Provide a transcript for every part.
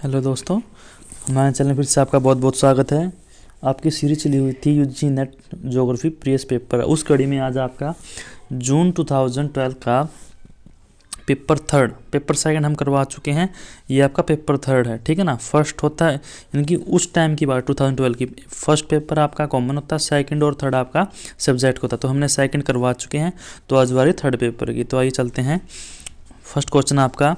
Hello दोस्तों, हमारे channel में फिर से आपका बहुत बहुत स्वागत है। आपकी सीरीज चली हुई थी UG NET geography previous paper, उस कड़ी में आज आपका जून 2012 का पेपर सेकंड हम करवा चुके हैं। ये आपका पेपर थर्ड है, ठीक है ना। फर्स्ट होता है यानी कि उस टाइम की बात 2012 की, फर्स्ट पेपर आपका कॉमन होता है, सेकंड और थर्ड आपका सब्जेक्ट होता है। तो हमने सेकंड करवा चुके हैं, तो आज बारी थर्ड पेपर की। तो आइए चलते हैं। फर्स्ट क्वेश्चन आपका,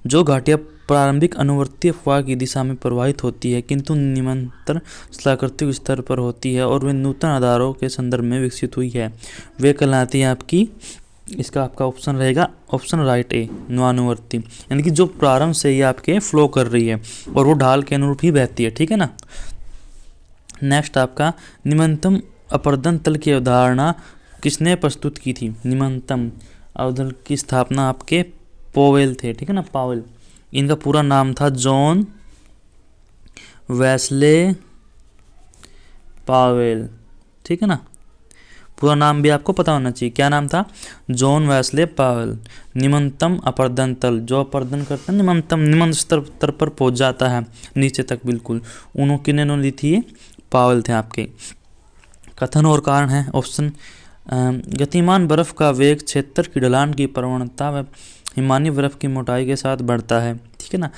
जो घाटियाँ प्रारंभिक अनुवर्ती अफवाह की दिशा में प्रवाहित होती है किंतु निरंतर स्थलाकृतिक स्तर पर होती है और वे नूतन आधारों के संदर्भ में विकसित हुई है, वे कहलाती है आपकी। इसका आपका ऑप्शन रहेगा ऑप्शन राइट ए, अनुवर्ती, यानी कि जो प्रारंभ से ही आपके फ्लो कर रही है और वो ढाल के अनुरूप ही बहती है, ठीक है ना। नेक्स्ट आपका, निम्नतम अपर्दन तल की अवधारणा किसने प्रस्तुत की थी। निम्नतम अवतल की स्थापना आपके पोवेल थे, ठीक है ना, पावेल। इनका पूरा नाम था जॉन वेस्ले पावेल, ठीक है ना। पूरा नाम भी आपको पता होना चाहिए, क्या नाम था, जॉन वेस्ले पावेल। निम्नतम अपर्दन तल, जो अपर्दन करता है निम्न स्तर पर पहुंच जाता है नीचे तक बिल्कुल, किन्होंने ली थी, पावेल थे आपके। कथन और कारण है ऑप्शन, गतिमान बर्फ का वेग क्षेत्र की ढलान की प्रवणता व हिमानी बर्फ की मोटाई के साथ बढ़ता है, ठीक है ना।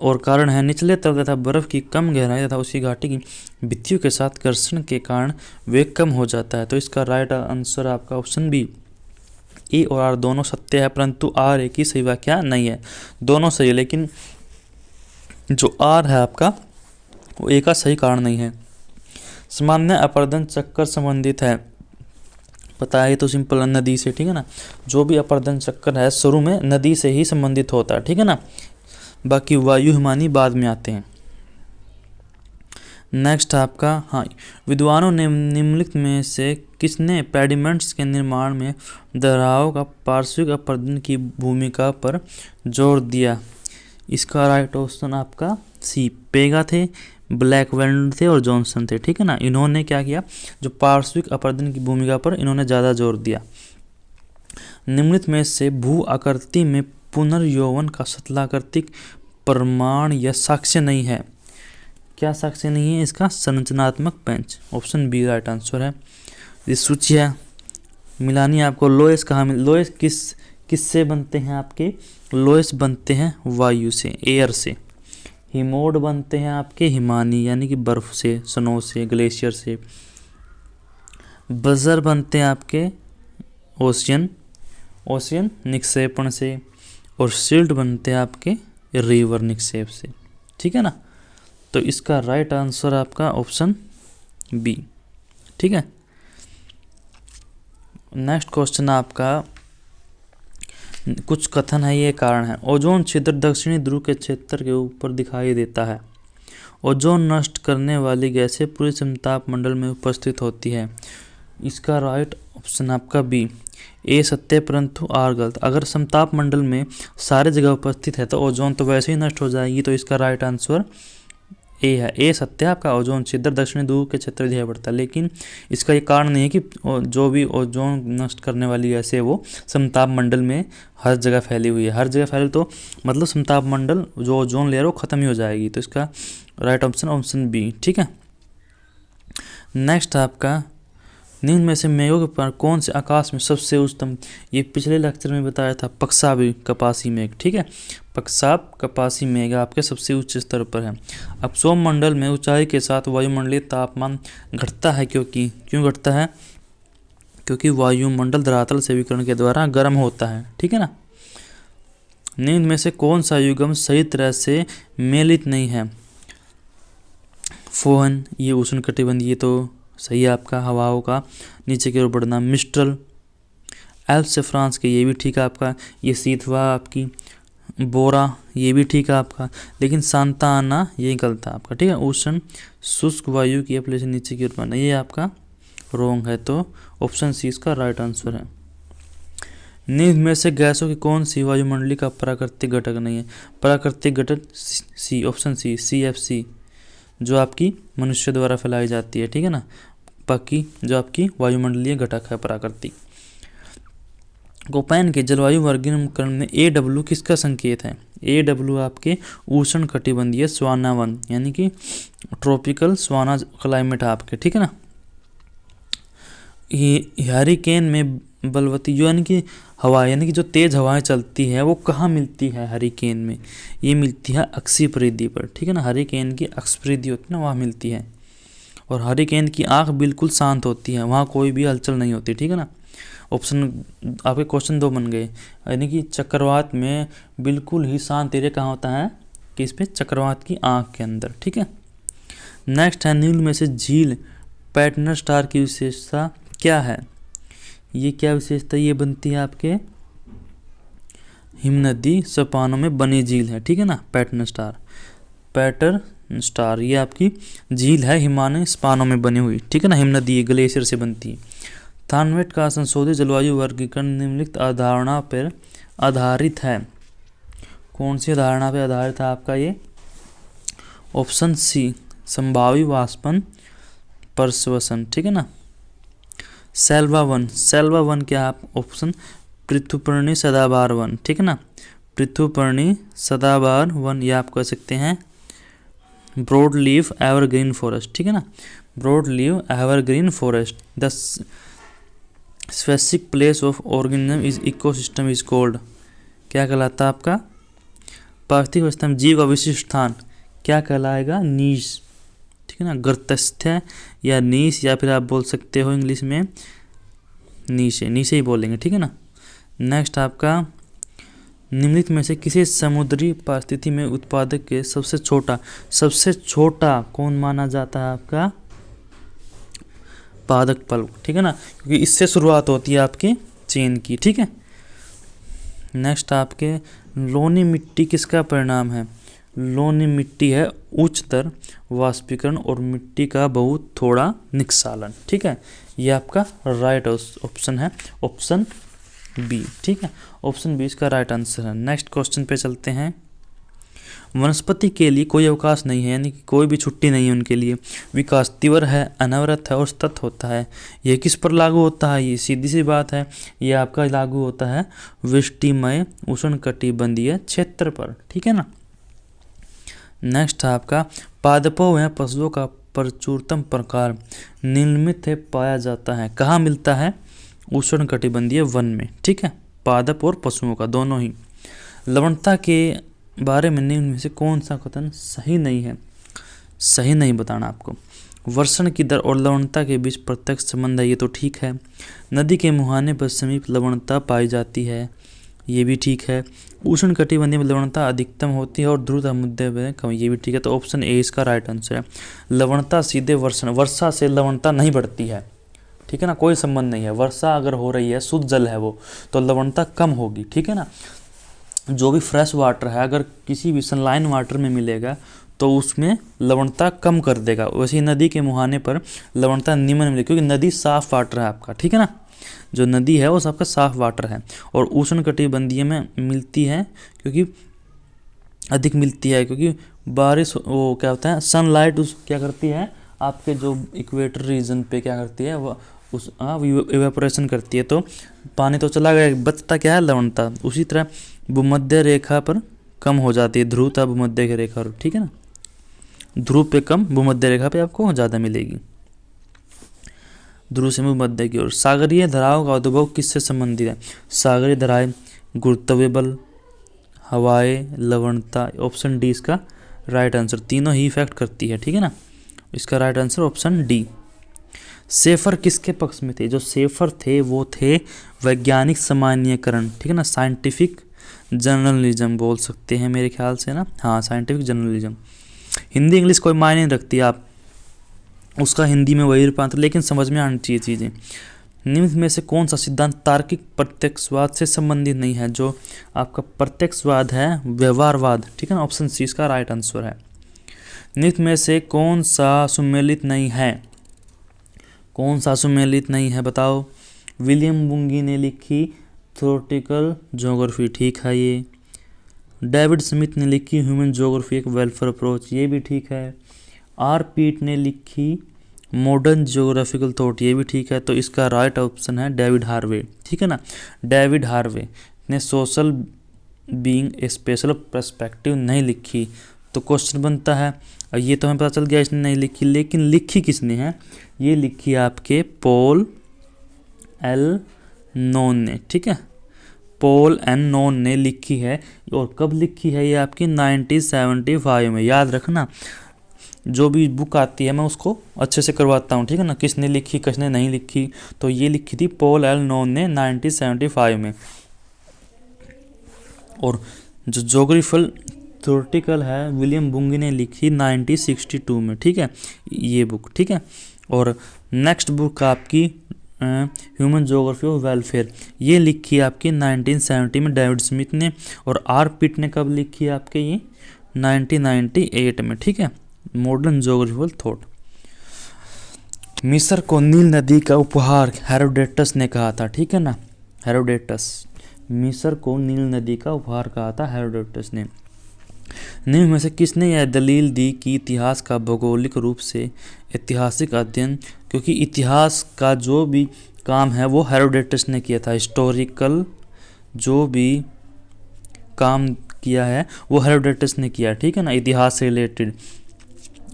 और कारण है निचले तल तथा बर्फ की कम गहराई तथा उसी घाटी की भित्तियों के साथ घर्षण के कारण वेग कम हो जाता है। तो इसका राइट आंसर आपका ऑप्शन बी। ए और आर दोनों सत्य है, परंतु आर ए की सही व्याख्या नहीं है। दोनों सही है, लेकिन जो आर है आपका वो ए का सही कारण नहीं है। सामान्य अपर्दन चक्कर संबंधित है, पता है तो सिंपल नदी से, ठीक है ना। जो भी अपर्दन चक्कर है शुरू में नदी से ही संबंधित होता है, ठीक है ना। बाकी वायु हिमानी बाद में आते हैं। नेक्स्ट आपका, हाँ, विद्वानों ने निम्नलिखित में से किसने पेडिमेंट्स के निर्माण में दरारों का पार्श्विक अपर्दन की भूमिका पर जोर दिया। इसका राइट ऑप्शन आपका सी, पेगा थे, ब्लैकवेल थे और जॉनसन थे, ठीक है ना। इन्होंने क्या किया, जो पार्श्विक अपर्दन की भूमिका पर इन्होंने ज़्यादा जोर दिया। निम्नलिखित में से भू आकृति में पुनर्यौवन का स्थलाकृतिक प्रमाण या साक्ष्य नहीं है। क्या साक्ष्य नहीं है इसका, संरचनात्मक पेंच, ऑप्शन बी राइट आंसर है। ये सूची है मिलानी आपको। लोएस कहाँ मिल, लोएस किससे बनते हैं आपके, लोएस बनते हैं वायु से, एयर से। हिमोड बनते हैं आपके हिमानी यानी कि बर्फ से, स्नो से, ग्लेशियर से। बजर बनते हैं आपके ओशियन निक्षेपण से। और सिल्ट बनते हैं आपके रिवर निक्षेप से, ठीक है ना। तो इसका राइट आंसर आपका ऑप्शन बी, ठीक है। नेक्स्ट क्वेश्चन आपका, कुछ कथन है, ये कारण है। ओजोन छिद्र दक्षिणी ध्रुव के क्षेत्र के ऊपर दिखाई देता है। ओजोन नष्ट करने वाली गैसें पूरे समताप मंडल में उपस्थित होती है। इसका राइट ऑप्शन आपका बी, ए सत्य परंतु आर गलत। अगर समताप मंडल में सारे जगह उपस्थित है तो ओजोन तो वैसे ही नष्ट हो जाएगी। तो इसका राइट आंसर ए है, ए सत्य है आपका। ओजोन छिद्र दक्षिणी ध्रुव के क्षेत्र दिखाई पड़ता है, लेकिन इसका ये कारण नहीं है कि जो भी ओजोन नष्ट करने वाली गैस है वो समताप मंडल में हर जगह फैली हुई है। हर जगह फैली तो मतलब समताप मंडल जो ओजोन लेयर वो खत्म ही हो जाएगी। तो इसका राइट ऑप्शन ऑप्शन बी, ठीक है। नेक्स्ट आपका, निम्न में से मेघों पर कौन से आकाश में सबसे उच्चतम, ये पिछले लेक्चर में बताया था, पक्षाब कपासी मेघ, ठीक है। पक्षाब कपासी मेघ आपके सबसे उच्च स्तर पर है। अब सौरमंडल में ऊंचाई के साथ वायुमंडलीय तापमान घटता है, क्यों घटता है, क्योंकि वायुमंडल धरातल से विकिरण के द्वारा गर्म होता है, ठीक है ना। निम्न में से कौन सा युग्म सही तरह से मेलित नहीं है। फोहन, ये उष्णकटिबंधीय, ये तो सही है आपका, हवाओं का नीचे की ओर बढ़ना। मिस्ट्रल, एल्प से फ्रांस के, ये भी ठीक है आपका। ये शीतवा आपकी, बोरा, ये भी ठीक है आपका। लेकिन सांता आना ये गलत है आपका, ठीक है। उष्ण शुष्क वायु की अपने से नीचे की ओर बढ़ना, ये आपका रॉन्ग है। तो ऑप्शन सी इसका राइट आंसर है। निम्न में से गैसों की कौन सी वायुमंडली का प्राकृतिक घटक नहीं है। प्राकृतिक घटक सी, ऑप्शन सी, CFC, जो आपकी मनुष्य द्वारा फैलाई जाती है, ठीक है ना। बाकी जो आपकी वायुमंडलीय घटक है प्राकृतिक। कोपेन के जलवायु वर्गीकरण में AW किसका संकेत है? AW आपके उष्ण कटिबंधीय सवाना वन यानी कि ट्रॉपिकल सवाना क्लाइमेट है आपके, ठीक है ना। हरिकेन में बलवती जो यानी कि हवा यानी कि जो तेज हवाएं चलती है वो कहाँ मिलती है हरिकेन में? ये मिलती है अक्षीय परिधि पर, ठीक है ना। हरिकेन की अक्ष परिधि होती है ना, वहाँ मिलती है। और हरिकेन की आंख बिल्कुल शांत होती है, वहाँ कोई भी हलचल नहीं होती, ठीक है ना। ऑप्शन आपके क्वेश्चन 2 बन गए, यानी कि चक्रवात में बिल्कुल ही शांत एरिया कहाँ होता है? कि इस पे चक्रवात की आंख के अंदर, ठीक है। नेक्स्ट है निम्न में से झील पैटर्न स्टार की विशेषता क्या है? ये क्या विशेषता ये बनती है आपके हिमनदी सोपानों में बनी झील है, ठीक है ना। पैटर्न स्टार ये आपकी झील है हिमालय सोपानों में बनी हुई, ठीक है ना। हिमनदी ग्लेशियर से बनती है। थानवेट का संशोधित जलवायु वर्गीकरण निम्नलिखित अवधारणा पर आधारित है। कौन सी अवधारणा पर आधारित है आपका ये? ऑप्शन सी संभावी वाष्पन प्रश्वसन, ठीक है ना। सेल्वा वन क्या आप? ऑप्शन पृथुपर्णी सदाबहार वन, ठीक है ना। पृथुपर्णी सदाबहार वन या आप कह सकते हैं ब्रॉड लीफ एवरग्रीन फॉरेस्ट, ठीक है ना। Broad leaf evergreen forest. The specific place of organism is ecosystem is called, क्या कहलाता है आपका? पार्थिव अवस्था में जीव का विशिष्ट स्थान क्या कहलाएगा? नीश, ठीक है ना। गर्तस्थ्य या नीश, या फिर आप बोल सकते हो इंग्लिश में नीचे ही बोलेंगे, ठीक है ना। नेक्स्ट आपका निम्नलिखित में से किसी समुद्री परिस्थिति में उत्पादक के सबसे छोटा कौन माना जाता है आपका? पादप पल्प, ठीक है ना, क्योंकि इससे शुरुआत होती है आपके चेन की, ठीक है। नेक्स्ट आपके लोनी मिट्टी किसका परिणाम है? लोनी मिट्टी है उच्च दर वाष्पीकरण और मिट्टी का बहुत थोड़ा निस्सालन, ठीक है। ये आपका राइट ऑप्शन है, ऑप्शन बी, ठीक है। ऑप्शन बी इसका राइट आंसर है। नेक्स्ट क्वेश्चन पे चलते हैं। वनस्पति के लिए कोई अवकाश नहीं है, यानी कि कोई भी छुट्टी नहीं है उनके लिए। विकास तीव्र है, अनवरत है और सतत होता है। यह किस पर लागू होता है? ये सीधी सी बात है, ये आपका लागू होता है वृष्टिमय उष्णकटिबंधीय क्षेत्र पर, ठीक है ना। नेक्स्ट आपका पादपों व पशुओं का प्रचुरतम प्रकार निम्नलिखित है पाया जाता है, कहाँ मिलता है? उष्णकटिबंधीय वन में, ठीक है। पादप और पशुओं का दोनों ही। लवणता के बारे में निम्न में से कौन सा कथन सही नहीं है? सही नहीं बताना आपको। वर्षण की दर और लवणता के बीच प्रत्यक्ष संबंध है, ये तो ठीक है। नदी के मुहाने पर समीप लवणता पाई जाती है, ये भी ठीक है। उष्णकटिबंधीय में लवणता अधिकतम होती है और ध्रुव मुद्दे में कम, ये भी ठीक है। तो ऑप्शन ए इसका राइट आंसर है। लवणता सीधे वर्षा से लवणता नहीं बढ़ती है, ठीक है ना, कोई संबंध नहीं है। वर्षा अगर हो रही है, शुद्ध जल है वो, तो लवणता कम होगी, ठीक है ना। जो भी फ्रेश वाटर है अगर किसी भी सनलाइन वाटर में मिलेगा तो उसमें लवणता कम कर देगा। वैसे नदी के मुहाने पर लवणता निम्न मिलेगी, क्योंकि नदी साफ वाटर है आपका, ठीक है ना। जो नदी है वो सबका साफ वाटर है। और उष्णकटिबंधीय में मिलती है क्योंकि अधिक मिलती है, क्योंकि बारिश वो क्या होता है, सनलाइट उस क्या करती है आपके जो इक्वेटर रीजन पे क्या करती है, वो उस इवेपोरेशन करती है, तो पानी तो चला गया, बचता क्या है? लवणता। उसी तरह भूमध्य रेखा पर कम हो जाती है, ध्रुवता भूमध्य की रेखा, ठीक है ना। ध्रुव पे कम, भूमध्य रेखा पे आपको ज़्यादा मिलेगी, ध्रुव से भूमध्य की ओर। सागरीय धाराओं का उद्भव किससे संबंधित है? सागरीय धाराएं गुरुत्वीय बल, हवाएं, लवणता। ऑप्शन डी इसका राइट आंसर, तीनों ही इफेक्ट करती है, ठीक है ना। इसका right answer option D. Schaefer किसके पक्ष में थे? जो शेफर थे वो थे वैज्ञानिक सामान्यकरण, ठीक है ना, साइंटिफिक जर्नलिज्म बोल सकते हैं मेरे ख्याल से ना, हाँ साइंटिफिक जर्नलिज्म। हिंदी इंग्लिश कोई मायने नहीं रखती, आप उसका हिंदी में वही रूपांतर, लेकिन समझ में आनी चाहिए चीज़ें। निम्न में से कौन सा सिद्धांत तार्किक प्रत्यक्षवाद से संबंधित नहीं है? जो आपका प्रत्यक्षवाद है व्यवहारवाद, ठीक है ना, ऑप्शन सी इसका राइट आंसर है। निम्न में से कौन सा सुमेलित नहीं है? कौन सा सुमेलित नहीं है बताओ? विलियम बुंगी ने लिखी थ्योरेटिकल ज्योग्राफी, ठीक है ये। डेविड स्मिथ ने लिखी ह्यूमन ज्योग्राफी एक वेलफेयर अप्रोच, ये भी ठीक है। आर पीट ने लिखी मॉडर्न जियोग्राफिकल थॉट, ये भी ठीक है, तो इसका राइट ऑप्शन है डेविड हार्वे, ठीक है ना। डेविड हार्वे ने social being a special perspective नहीं लिखी, तो क्वेश्चन बनता है, और ये तो हमें पता चल गया इसने नहीं लिखी, लेकिन लिखी किसने है, ये लिखी आपके पॉल एल नोन ने, ठीक है, पॉल एन नोन ने लिखी है। और कब लिखी है ये आपकी 1975 में। याद रखना, जो भी बुक आती है मैं उसको अच्छे से करवाता हूँ, ठीक है ना, किसने लिखी किसने नहीं लिखी। तो ये लिखी थी पॉल एल नोन ने 1975 में। और जो जोग्राफिकल थ्योरेटिकल है विलियम बुंगी ने लिखी 1962 में, ठीक है, ये बुक, ठीक है। और नेक्स्ट बुक आपकी ह्यूमन जोग्राफी ऑफ वेलफेयर, ये लिखी है आपकी 1970 में डेविड स्मिथ ने। और आर पिट ने कब लिखी है आपके ये 1998 में, ठीक है। Modern geographical thought. मिस्र को नील नदी का उपहार हेरोडेटस ने कहा था, ठीक है ना, हेरोडेटस, मिस्र को नील नदी का उपहार कहा था हेरोडेटस ने। निम्न में से किसने यह दलील दी कि इतिहास का भौगोलिक रूप से ऐतिहासिक अध्ययन, क्योंकि इतिहास का जो भी काम है वो हेरोडेटस ने किया था, हिस्टोरिकल जो भी काम किया है वो हेरोडेटस ने किया, ठीक है ना, इतिहास से रिलेटेड।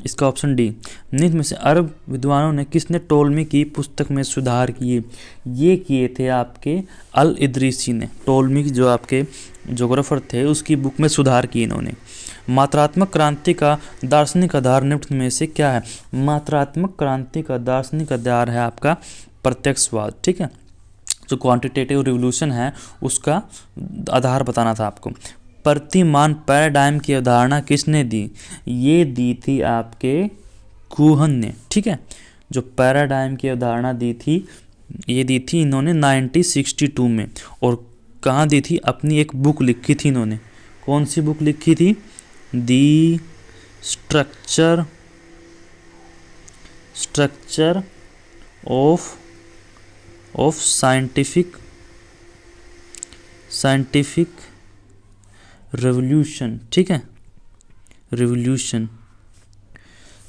इसका ऑप्शन डी। निम्न में से अरब विद्वानों ने किसने टोलमी की पुस्तक में सुधार किए, ये किए थे आपके अल इदरीसी ने। टोलमी जो आपके जोग्राफर थे उसकी बुक में सुधार किए इन्होंने। मात्रात्मक क्रांति का दार्शनिक आधार निम्न में से क्या है। मात्रात्मक क्रांति का दार्शनिक आधार है आपका प्रत्यक्षवाद, ठीक है, जो क्वांटिटेटिव रिवोल्यूशन है उसका आधार बताना था आपको। प्रतिमान पैराडाइम की अवधारणा किसने दी, ये दी थी आपके कूहन ने, ठीक है। जो पैराडाइम की अवधारणा दी थी ये दी थी इन्होंने 1962 में। और कहाँ दी थी, अपनी एक बुक लिखी थी इन्होंने। कौन सी बुक लिखी थी, the structure of scientific revolution, ठीक है, रेवोल्यूशन।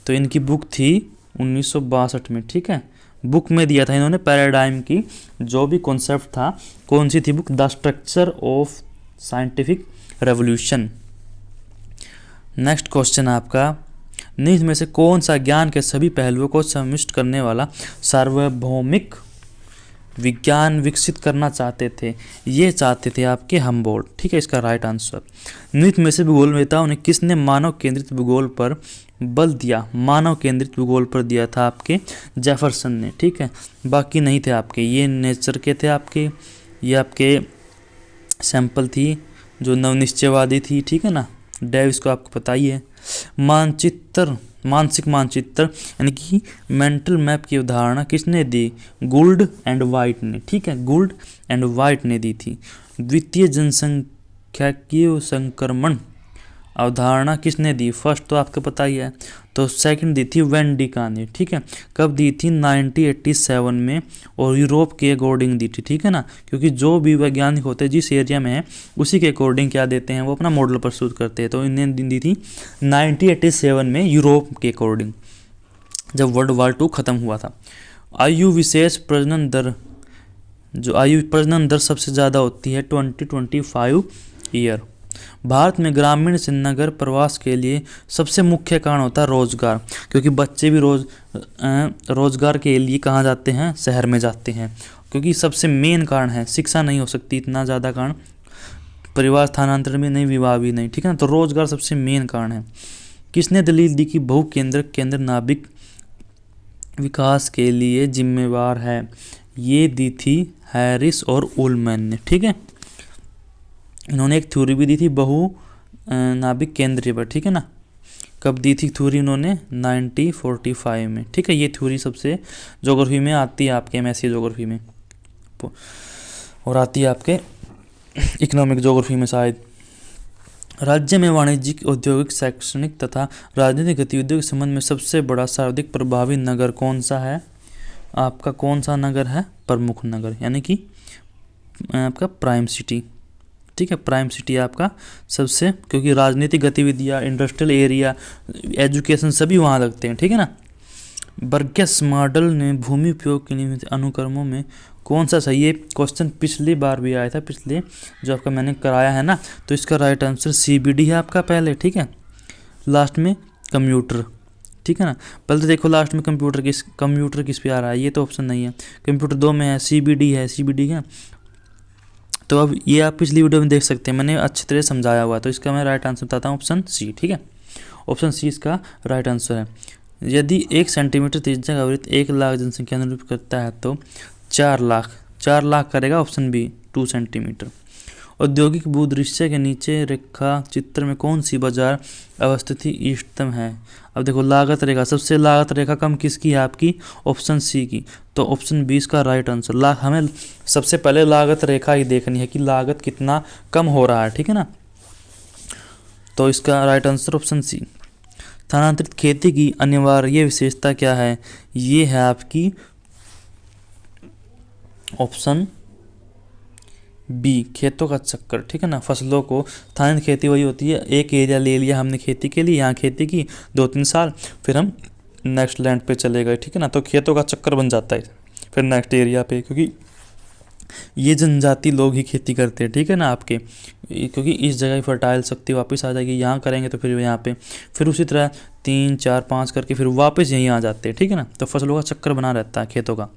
तो इनकी बुक थी 1962 में, ठीक है। बुक में दिया था इन्होंने पैराडाइम की जो भी कॉन्सेप्ट था। कौन सी थी book, the structure of scientific revolution. Next question आपका, निम्न में से कौन सा ज्ञान के सभी पहलुओं को सम्मिलित करने वाला सार्वभौमिक विज्ञान विकसित करना चाहते थे, ये चाहते थे आपके हम्बोल्ट, ठीक है, इसका राइट आंसर। निम्न में से भूगोलवेताओं ने किसने मानव केंद्रित भूगोल पर बल दिया, मानव केंद्रित भूगोल पर दिया था आपके जेफरसन ने, ठीक है, बाकी नहीं थे आपके। ये नेचर के थे आपके, ये आपके सैंपल थी जो नवनिश्चयवादी थी, ठीक है ना, डेविस को आपको पता ही है। मानसिक मानचित्र यानी कि मेंटल मैप की उदाहरण किसने दी, गुल्ड एंड वाइट ने, ठीक है, गुल्ड एंड वाइट ने दी थी। द्वितीय जनसंख्यिकीय संक्रमण अवधारणा किसने दी, फर्स्ट तो आपको पता ही है, तो सेकंड दी थी वैन डी का ने, ठीक है। कब दी थी 1987 में, और यूरोप के अकॉर्डिंग दी थी, ठीक है ना, क्योंकि जो भी वैज्ञानिक होते हैं जिस एरिया में है उसी के अकॉर्डिंग क्या देते हैं, वो अपना मॉडल प्रस्तुत करते हैं। तो इन्हें दी थी 1987 में यूरोप के अकॉर्डिंग, जब वर्ल्ड वॉर 2 खत्म हुआ था। आयु विशेष प्रजनन दर, जो आयु प्रजनन दर सबसे ज़्यादा होती है 20-25 ईयर। भारत में ग्रामीण से नगर प्रवास के लिए सबसे मुख्य कारण होता है रोजगार, क्योंकि बच्चे भी रोजगार के लिए कहाँ जाते हैं, शहर में जाते हैं, क्योंकि सबसे मेन कारण है। शिक्षा नहीं हो सकती इतना ज़्यादा कारण, परिवार स्थानांतरण भी नहीं, विवाह भी नहीं, ठीक है ना, तो रोजगार सबसे मेन कारण है। किसने दलील दी कि केंद्र नाभिक विकास के लिए जिम्मेवार है, ये दी थी हैरिस और उलमैन ने, ठीक है। इन्होंने एक थ्योरी भी दी थी बहु नाभिक केंद्रीय पर, ठीक है ना। कब दी थी थ्योरी इन्होंने, 1945 में, ठीक है। ये थ्योरी सबसे ज्योग्राफी में आती है आपके एमएससी ज्योग्राफी में, और आती है आपके इकोनॉमिक ज्योग्राफी में शायद। राज्य में वाणिज्यिक, औद्योगिक, शैक्षणिक तथा राजनीतिक गतिविधियों के संबंध में सबसे बड़ा सर्वाधिक प्रभावी नगर कौन सा है आपका, कौन सा नगर है, प्रमुख नगर, यानी कि आपका प्राइम सिटी, ठीक है, प्राइम सिटी आपका सबसे, क्योंकि राजनीतिक गतिविधियाँ, इंडस्ट्रियल एरिया, एजुकेशन सभी वहाँ लगते हैं, ठीक है ना। बर्गेस मॉडल ने भूमि उपयोग के नियमित अनुक्रमों में कौन सा सही है? क्वेश्चन पिछली बार भी आया था, पिछले जो आपका मैंने कराया है ना, तो इसका राइट आंसर CBD है आपका पहले, ठीक है। लास्ट में कंप्यूटर, ठीक है ना। पहले तो देखो लास्ट में कंप्यूटर किस पे आ रहा है, ये तो ऑप्शन नहीं है। कंप्यूटर 2 में है, CBD है, CBD है। तो अब ये आप पिछली वीडियो में देख सकते हैं, मैंने अच्छी तरह समझाया हुआ है। तो इसका मैं राइट आंसर बताता हूँ ऑप्शन C, ठीक है। ऑप्शन C इसका राइट आंसर है। यदि 1 सेंटीमीटर त्रिज्या का वृत्त 1 लाख जनसंख्या अनुरूप करता है तो 4 लाख करेगा ऑप्शन B 2 सेंटीमीटर। औद्योगिक भूदृश्य के नीचे रेखा चित्र में कौन सी बाजार अवस्थिति इष्टतम है? अब देखो लागत रेखा, सबसे लागत रेखा कम किसकी है आपकी? ऑप्शन C की। तो ऑप्शन B इसका राइट आंसर। हमें सबसे पहले लागत रेखा ही देखनी है कि लागत कितना कम हो रहा है, ठीक है ना। तो इसका राइट आंसर ऑप्शन C। स्थानांतरित खेती की अनिवार्य विशेषता क्या है? ये है आपकी ऑप्शन B खेतों का चक्कर, ठीक है ना। फसलों को स्थानांतरित खेती वही होती है, एक एरिया ले लिया हमने खेती के लिए, यहाँ खेती की 2-3 साल, फिर हम नेक्स्ट लैंड पे चले गए, ठीक है ना। तो खेतों का चक्कर बन जाता है फिर नेक्स्ट एरिया पे, क्योंकि ये जनजाति लोग ही खेती करते हैं, ठीक है ना आपके, क्योंकि इस जगह की फर्टाइल शक्ति वापस आ जाएगी, यहाँ करेंगे तो फिर यहाँ पे, फिर उसी तरह 3, 4, 5 करके फिर वापस यहीं आ जाते हैं, ठीक है ना। तो फसलों का चक्कर बना रहता है खेतों का।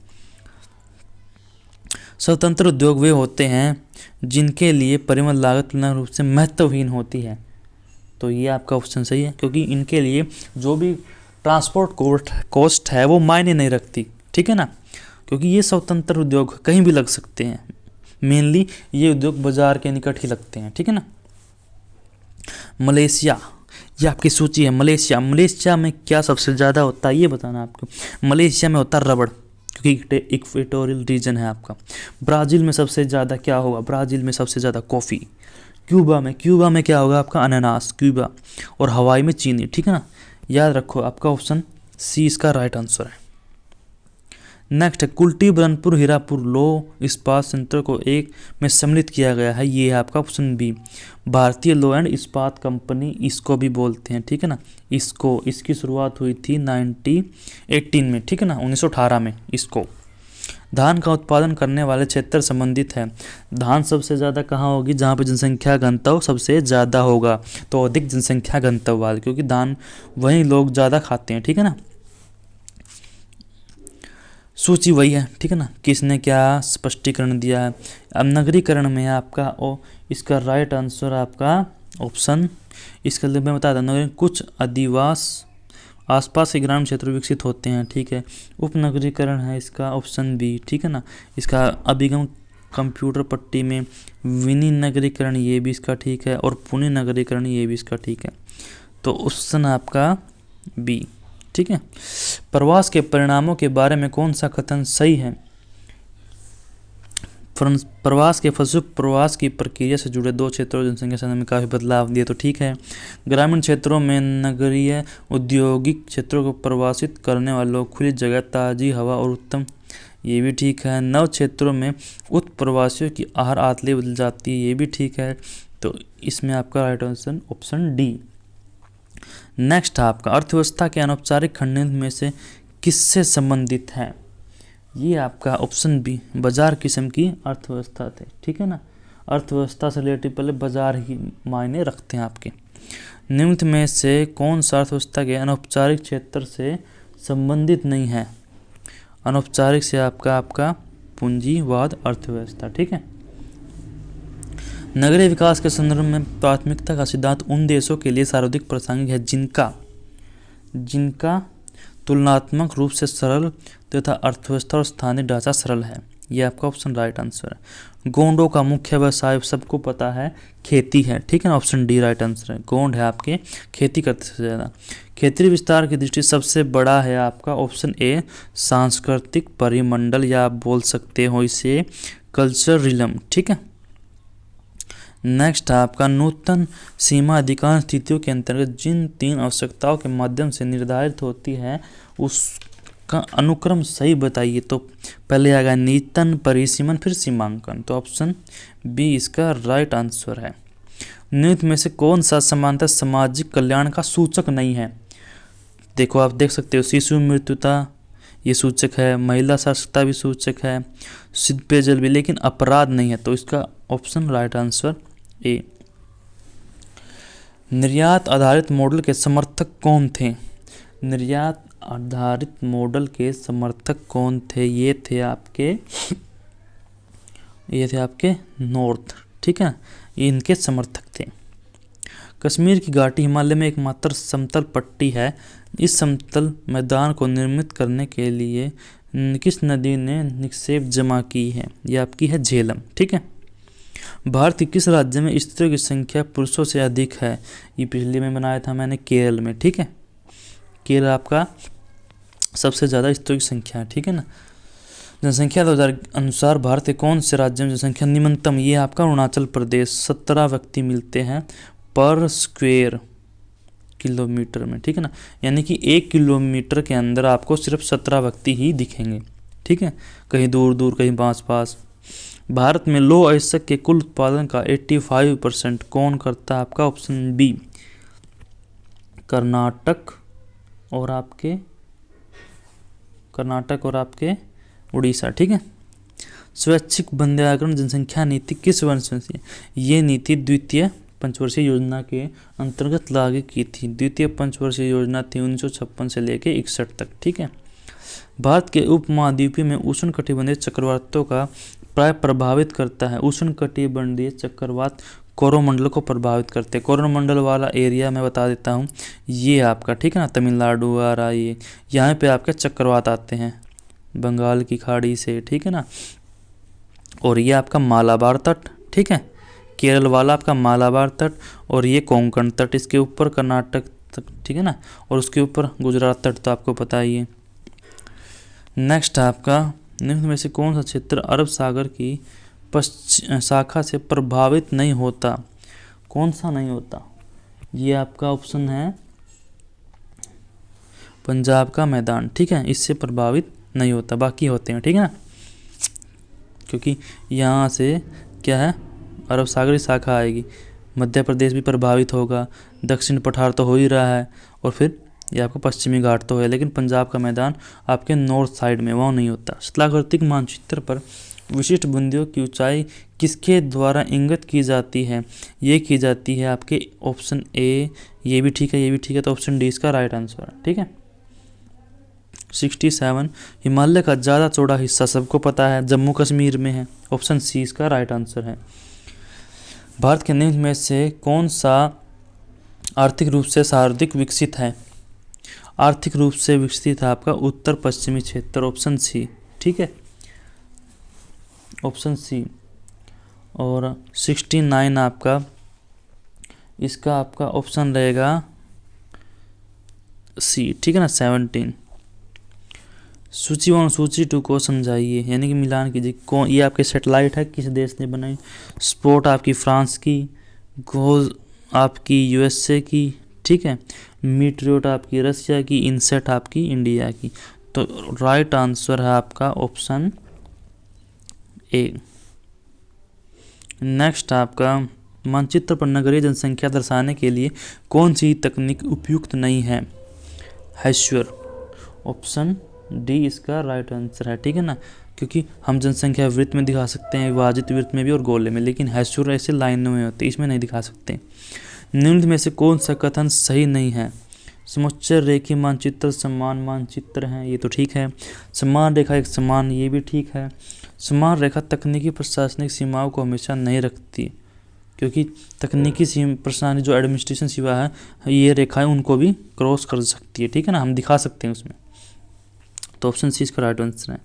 स्वतंत्र उद्योग वे होते हैं जिनके लिए परिवहन लागत तुलना रूप से महत्वहीन होती है। तो ये आपका ऑप्शन सही है, क्योंकि इनके लिए जो भी ट्रांसपोर्ट कॉस्ट है वो मायने नहीं रखती, ठीक है ना। क्योंकि ये स्वतंत्र उद्योग कहीं भी लग सकते हैं, मेनली ये उद्योग बाजार के निकट ही लगते हैं, ठीक है ना। मलेशिया, ये आपकी सूची है। मलेशिया में क्या सबसे ज़्यादा होता है ये बताना आपको। मलेशिया में होता है रबड़, क्योंकि इक्वेटोरियल रीजन है आपका। ब्राज़ील में सबसे ज़्यादा क्या होगा? ब्राज़ील में सबसे ज़्यादा कॉफ़ी। क्यूबा में क्या होगा आपका? अनानास, क्यूबा। और हवाई में चीनी, ठीक है ना। याद रखो आपका ऑप्शन C इसका राइट आंसर है। नेक्स्ट है कुल्टी ब्रह्मपुर हीरापुर लो इस्पात संयंत्र को एक में सम्मिलित किया गया है, ये है आपका ऑप्शन B भारतीय लो एंड इस्पात कंपनी, इसको भी बोलते हैं, ठीक है ना। इसकी शुरुआत हुई थी 1918 में, ठीक है ना, 1918 में। इसको धान का उत्पादन करने वाले क्षेत्र संबंधित है। धान सबसे ज़्यादा कहाँ होगी? जहाँ पे जनसंख्या घनत्व सबसे ज़्यादा होगा, तो अधिक जनसंख्या घनत्व वाले, क्योंकि धान वहीं लोग ज़्यादा खाते हैं, ठीक है ना। सूची वही है, ठीक है ना। किसने क्या स्पष्टीकरण दिया है? अब नगरीकरण में आपका इसका राइट आंसर आपका ऑप्शन, इसके लिए मैं बता दूँ, नगरीकरण कुछ अधिवास आसपास के ग्रामीण क्षेत्र विकसित होते हैं, ठीक है। उपनगरीकरण है इसका ऑप्शन B, ठीक है ना। इसका अभिगम कंप्यूटर पट्टी में विनिनगरीकरण, ये भी इसका ठीक है, और पुनर्नगरीकरण, ये भी इसका ठीक है। तो ऑप्शन आपका B, ठीक है। प्रवास के परिणामों के बारे में कौन सा कथन सही है? प्रवास के फलस्वरूप प्रवास की प्रक्रिया से जुड़े 2 क्षेत्रों जनसंख्या संख्या में काफ़ी बदलाव दिए, तो ठीक है। ग्रामीण क्षेत्रों में नगरीय औद्योगिक क्षेत्रों को प्रवासित करने वाले लोग खुली जगह, ताज़ी हवा और उत्तम, ये भी ठीक है। नव क्षेत्रों में उत्प्रवासियों की आहार आदतें बदल जाती है, ये भी ठीक है। तो इसमें आपका right answer option D। Next आपका अर्थव्यवस्था के अनौपचारिक खंड में से किससे संबंधित है? ये आपका ऑप्शन B बाजार किस्म की अर्थव्यवस्था थे, ठीक है ना। अर्थव्यवस्था से रिलेटेड पहले बाजार ही मायने रखते हैं आपके। निम्न में से कौन सा अर्थव्यवस्था के अनौपचारिक क्षेत्र से संबंधित नहीं है? अनौपचारिक से आपका पूंजीवाद अर्थव्यवस्था, ठीक है। नगरीय विकास के संदर्भ में प्राथमिकता का सिद्धांत उन देशों के लिए सर्वाधिक प्रासंगिक है जिनका तुलनात्मक रूप से सरल तथा अर्थव्यवस्था और स्थानीय ढांचा सरल है, ये आपका ऑप्शन राइट आंसर है। गोंडों का मुख्य व्यवसाय सबको पता है खेती है, ठीक है ना। ऑप्शन D राइट आंसर है। गोंड है आपके खेती करते से ज़्यादा। क्षेत्रीय विस्तार की दृष्टि सबसे बड़ा है आपका ऑप्शन A सांस्कृतिक परिमंडल, या आप बोल सकते हो इसे कल्चर रिलम, ठीक है। नेक्स्ट आपका नूतन सीमा अधिकांश स्थितियों के अंतर्गत जिन 3 आवश्यकताओं के माध्यम से निर्धारित होती है उसका अनुक्रम सही बताइए। तो पहले आएगा नीतन, परिसीमन, फिर सीमांकन। तो ऑप्शन B इसका राइट आंसर है। निम्न में से कौन सा समानता सामाजिक कल्याण का सूचक नहीं है? देखो आप देख सकते हो शिशु मृत्युता ये सूचक है, महिला साक्षरता भी सूचक है, शुद्ध पेयजल भी, लेकिन अपराध नहीं है। तो इसका ऑप्शन राइट आंसर ए। निर्यात आधारित मॉडल के समर्थक कौन थे? निर्यात आधारित मॉडल के समर्थक कौन थे? ये थे आपके नॉर्थ, ठीक है, ये इनके समर्थक थे। कश्मीर की घाटी हिमालय में एकमात्र समतल पट्टी है। इस समतल मैदान को निर्मित करने के लिए किस नदी ने निक्षेप जमा की है? ये आपकी है झेलम, ठीक है। भारत के किस राज्य में स्त्रियों की संख्या पुरुषों से अधिक है? ये पिछले में बनाया था मैंने, केरल में, ठीक है। केरल आपका सबसे ज़्यादा स्त्रियों की संख्या है, ठीक है ना। जनसंख्या 2000 अनुसार भारत के कौन से राज्य में जनसंख्या निम्नतम? ये आपका अरुणाचल प्रदेश, 17 व्यक्ति मिलते हैं पर स्क्वायर किलोमीटर में, ठीक है ना। यानी कि 1 किलोमीटर के अंदर आपको सिर्फ 17 व्यक्ति ही दिखेंगे, ठीक है, कहीं दूर दूर कहीं पास पास। भारत में लौह अयस्क के कुल उत्पादन का 85% कौन करता है? आपका ऑप्शन बी, कर्नाटक और आपके उड़ीसा, ठीक है। स्वैच्छिक वंध्याकरण जनसंख्या नीति किस वर्ष में थी? ये नीति द्वितीय पंचवर्षीय योजना के अंतर्गत लागू की थी। द्वितीय पंचवर्षीय योजना थी 1956 से लेकर 61 तक, ठीक है। भारत के उपमहाद्वीपीय में उष्णकटिबंधीय चक्रवातों का प्राय प्रभावित करता है। उष्णकटिबंधीय चक्रवात कोरोमंडल को प्रभावित करते हैं। कोरोमंडल वाला एरिया मैं बता देता हूँ, ये आपका, ठीक है ना, तमिलनाडु आ रहा है, यहाँ पे आपके चक्रवात आते हैं बंगाल की खाड़ी से, ठीक है ना। और ये आपका मालाबार तट, ठीक है, केरल वाला आपका मालाबार तट, और ये कोंकण तट, इसके ऊपर कर्नाटक तट, ठीक है ना, और उसके ऊपर गुजरात तट, तो आपको पता ही है। नेक्स्ट आपका निम्न में से कौन सा क्षेत्र अरब सागर की शाखा से प्रभावित नहीं होता? कौन सा नहीं होता? ये आपका ऑप्शन है पंजाब का मैदान, ठीक है, इससे प्रभावित नहीं होता, बाकी होते हैं, ठीक है ना, क्योंकि यहाँ से क्या है, अरब सागरी शाखा आएगी। मध्य प्रदेश भी प्रभावित होगा, दक्षिण पठार तो हो ही रहा है, और फिर ये आपका पश्चिमी घाट तो है, लेकिन पंजाब का मैदान आपके नॉर्थ साइड में, वहाँ नहीं होता। स्थलाकृतिक मानचित्र पर विशिष्ट बिंदुओं की ऊंचाई किसके द्वारा इंगित की जाती है? ये की जाती है आपके ऑप्शन ए, ये भी ठीक है, ये भी ठीक है, तो ऑप्शन डी इसका राइट आंसर है, ठीक है। 67 हिमालय का ज़्यादा चौड़ा हिस्सा सबको पता है जम्मू कश्मीर में है, ऑप्शन सी इसका राइट आंसर है। भारत के निम्न में से कौन सा आर्थिक रूप से सर्वाधिक विकसित है? आर्थिक रूप से विकसित है आपका उत्तर पश्चिमी क्षेत्र, ऑप्शन सी, ठीक है, ऑप्शन सी। और 69 आपका इसका आपका ऑप्शन रहेगा सी, ठीक है ना, 17। सूची 1 सूची 2 को समझाइए, यानी कि मिलान कीजिए। कौन ये आपके सैटेलाइट है, किस देश ने बनाई? स्पोर्ट आपकी फ्रांस की, गोज आपकी यूएसए की, ठीक है, मीटरियोट आपकी रसिया की, इनसेट आपकी इंडिया की। तो राइट आंसर है आपका ऑप्शन ए। नेक्स्ट आपका मानचित्र पर नगरीय जनसंख्या दर्शाने के लिए कौन सी तकनीक उपयुक्त नहीं है? हैश्योर, ऑप्शन डी इसका राइट आंसर है, ठीक है ना, क्योंकि हम जनसंख्या वृत्त में दिखा सकते हैं, विभाजित वृत्त में भी और गोले में, लेकिन हैश्योर ऐसे लाइनों में होते हैं, इसमें नहीं दिखा सकते। निम्न में से कौन सा कथन सही नहीं है? समुच्चय रेखीय मानचित्र समान मानचित्र हैं, ये तो ठीक है। समान रेखा एक समान, ये भी ठीक है। समान रेखा तकनीकी प्रशासनिक सीमाओं को हमेशा नहीं रखती, क्योंकि तकनीकी प्रशासनिक जो एडमिनिस्ट्रेशन सीमा है, ये रेखाएं उनको भी क्रॉस कर सकती है, ठीक है ना, हम दिखा सकते हैं उसमें। तो ऑप्शन सी इसका राइट आंसर है।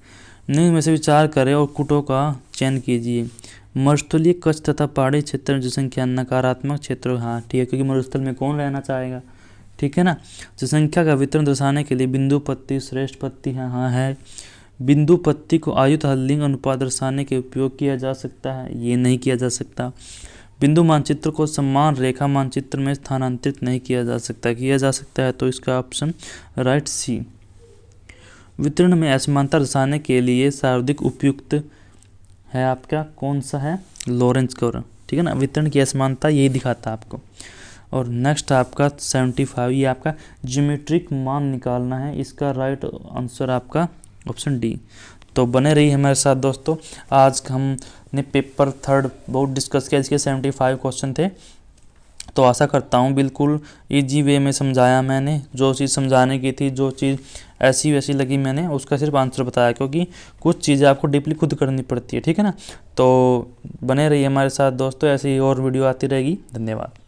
निम्न में से विचार करें और कुटों का चयन कीजिए। मरुस्थलीय कच्छ तथा पहाड़ी क्षेत्र में जनसंख्या नकारात्मक क्षेत्र, हाँ ठीक है, क्योंकि मरुस्थल में कौन रहना चाहेगा, ठीक है ना। जनसंख्या का वितरण दर्शाने के लिए बिंदु पत्ती श्रेष्ठ पत्ती है, हाँ है। बिंदु पत्ती को आयु तथा लिंग अनुपात दर्शाने के उपयोग किया जा सकता है, ये नहीं किया जा सकता। बिंदु मानचित्र को समान रेखा मानचित्र में स्थानांतरित नहीं किया जा सकता, किया जा सकता है, तो इसका ऑप्शन राइट सी। वितरण में असमानता दर्शाने के लिए सर्वाधिक उपयुक्त है आपका कौन सा है? लॉरेंज कर्व, ठीक है ना, वितरण की असमानता यही दिखाता है आपको। और नेक्स्ट आपका 75, ये आपका ज्योमेट्रिक मान निकालना है। इसका राइट आंसर आपका ऑप्शन डी। तो बने रही हमारे साथ दोस्तों। आज हमने पेपर 3 बहुत डिस्कस किया, इसके 75 क्वेश्चन थे। तो आशा करता हूँ बिल्कुल इजी वे में समझाया मैंने। जो चीज़ समझाने की थी, जो चीज़ ऐसी वैसी लगी, मैंने उसका सिर्फ आंसर बताया, क्योंकि कुछ चीज़ें आपको डीपली खुद करनी पड़ती है। ठीक है ना। तो बने रहिए हमारे साथ दोस्तों, ऐसे ही और वीडियो आती रहेगी। धन्यवाद।